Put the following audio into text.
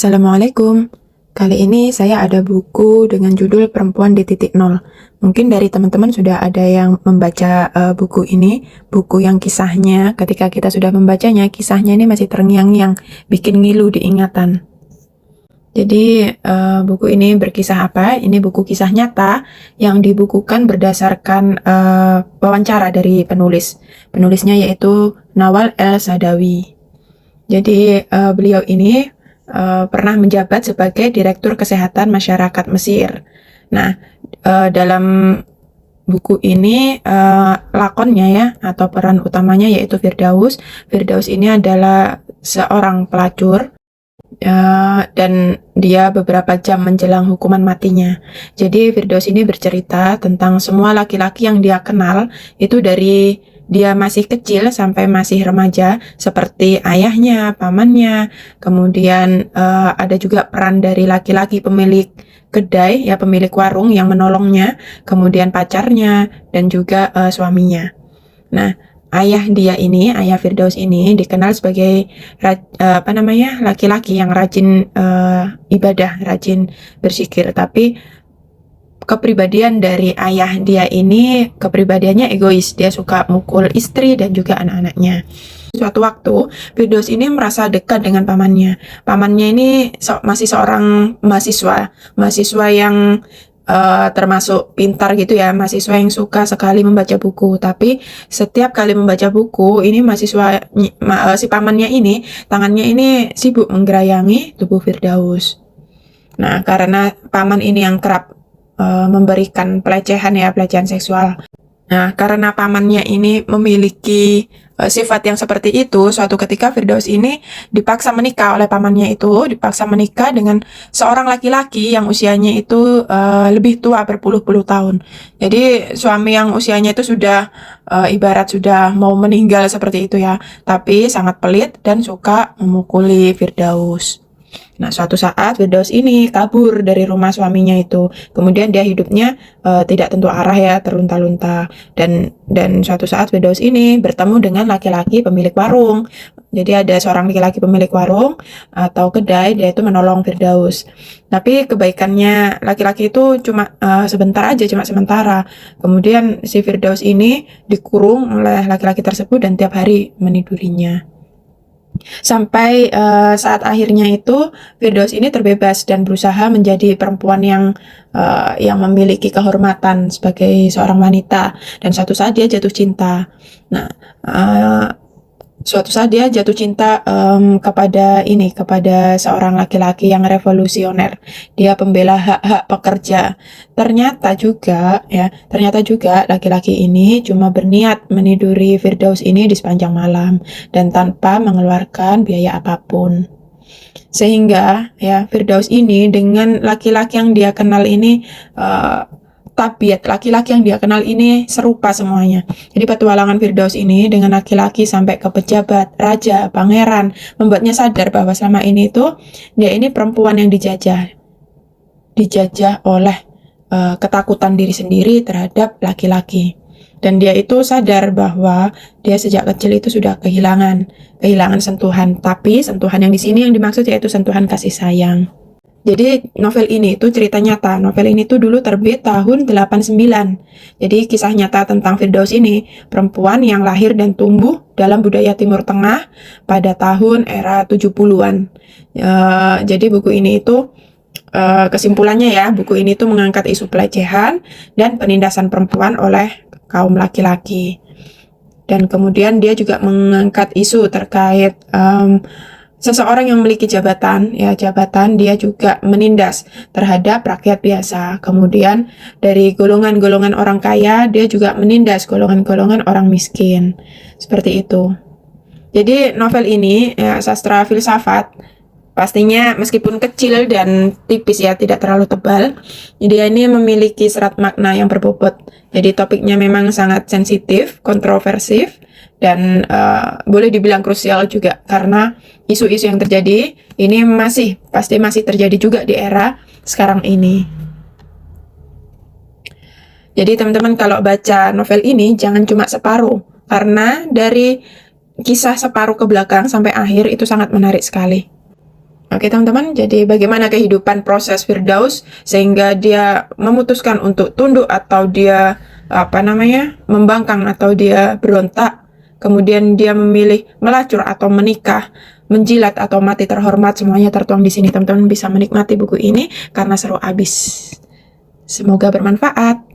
Assalamualaikum. Kali ini saya ada buku dengan judul Perempuan di Titik Nol. Mungkin dari teman-teman sudah ada yang membaca buku ini, buku yang kisahnya ketika kita sudah membacanya, kisahnya ini masih terngiang-ngiang, bikin ngilu di ingatan. Jadi buku ini berkisah apa? Ini buku kisah nyata yang dibukukan berdasarkan wawancara dari penulis. Penulisnya yaitu Nawal El-Saadawi. Jadi beliau ini pernah menjabat sebagai Direktur Kesehatan Masyarakat Mesir. Nah, dalam buku ini lakonnya ya, atau peran utamanya yaitu Firdaus. Firdaus ini adalah seorang pelacur dan dia beberapa jam menjelang hukuman matinya. Jadi Firdaus ini bercerita tentang semua laki-laki yang dia kenal itu dari dia masih kecil sampai masih remaja, seperti ayahnya, pamannya, kemudian ada juga peran dari laki-laki pemilik kedai, ya pemilik warung yang menolongnya, kemudian pacarnya, dan juga suaminya. Nah, ayah Firdaus ini dikenal sebagai laki-laki yang rajin ibadah, rajin berzikir, tapi kepribadian dari ayah dia ini kepribadiannya egois. Dia suka mukul istri dan juga anak-anaknya. Suatu waktu Firdaus ini merasa dekat dengan pamannya. Pamannya ini masih seorang mahasiswa yang termasuk pintar gitu ya, mahasiswa yang suka sekali membaca buku. Tapi setiap kali membaca buku ini si pamannya ini tangannya ini sibuk menggerayangi tubuh Firdaus. Nah, karena paman ini yang kerap memberikan pelecehan seksual. Nah, karena pamannya ini memiliki sifat yang seperti itu, suatu ketika Firdaus ini dipaksa menikah oleh pamannya itu, dipaksa menikah dengan seorang laki-laki yang usianya itu lebih tua berpuluh-puluh tahun. Jadi suami yang usianya itu sudah ibarat sudah mau meninggal seperti itu ya, tapi sangat pelit dan suka memukuli Firdaus. Nah, suatu saat Firdaus ini kabur dari rumah suaminya itu. Kemudian dia hidupnya tidak tentu arah ya, terlunta-lunta. Dan suatu saat Firdaus ini bertemu dengan laki-laki pemilik warung. Jadi ada seorang laki-laki pemilik warung atau kedai, dia itu menolong Firdaus. Tapi kebaikannya laki-laki itu cuma sebentar aja, cuma sementara. Kemudian si Firdaus ini dikurung oleh laki-laki tersebut dan tiap hari menidurinya. Sampai saat akhirnya itu Firdaus ini terbebas dan berusaha menjadi perempuan yang memiliki kehormatan sebagai seorang wanita, dan suatu saat dia jatuh cinta. Nah, suatu saat dia jatuh cinta kepada seorang laki-laki yang revolusioner. Dia pembela hak-hak pekerja. Ternyata juga laki-laki ini cuma berniat meniduri Firdaus ini di sepanjang malam dan tanpa mengeluarkan biaya apapun. Sehingga ya Firdaus ini dengan laki-laki yang dia kenal ini tabiat laki-laki yang dia kenal ini serupa semuanya. Jadi petualangan Firdaus ini dengan laki-laki sampai ke pejabat, raja, pangeran, membuatnya sadar bahwa selama ini tuh dia ini perempuan yang dijajah oleh ketakutan diri sendiri terhadap laki-laki. Dan dia itu sadar bahwa dia sejak kecil itu sudah kehilangan sentuhan. Tapi sentuhan yang di sini yang dimaksud yaitu sentuhan kasih sayang. Jadi novel ini itu cerita nyata. Novel ini tuh dulu terbit tahun 89. Jadi kisah nyata tentang Firdaus ini, perempuan yang lahir dan tumbuh dalam budaya Timur Tengah pada tahun era 70-an. Jadi buku ini itu kesimpulannya ya, buku ini tuh mengangkat isu pelecehan dan penindasan perempuan oleh kaum laki-laki. Dan kemudian dia juga mengangkat isu terkait seseorang yang memiliki jabatan dia juga menindas terhadap rakyat biasa. Kemudian dari golongan-golongan orang kaya dia juga menindas golongan-golongan orang miskin. Seperti itu. Jadi novel ini ya sastra filsafat. Pastinya meskipun kecil dan tipis ya, tidak terlalu tebal, dia ini memiliki serat makna yang berbobot. Jadi topiknya memang sangat sensitif, kontroversif, dan boleh dibilang krusial juga karena isu-isu yang terjadi ini pasti masih terjadi juga di era sekarang ini. Jadi teman-teman kalau baca novel ini jangan cuma separuh, karena dari kisah separuh ke belakang sampai akhir itu sangat menarik sekali. Oke teman-teman, jadi bagaimana kehidupan proses Firdaus sehingga dia memutuskan untuk tunduk atau dia membangkang atau dia berontak, kemudian dia memilih melacur atau menikah, menjilat atau mati terhormat, semuanya tertuang di sini. Teman-teman bisa menikmati buku ini karena seru abis. Semoga bermanfaat.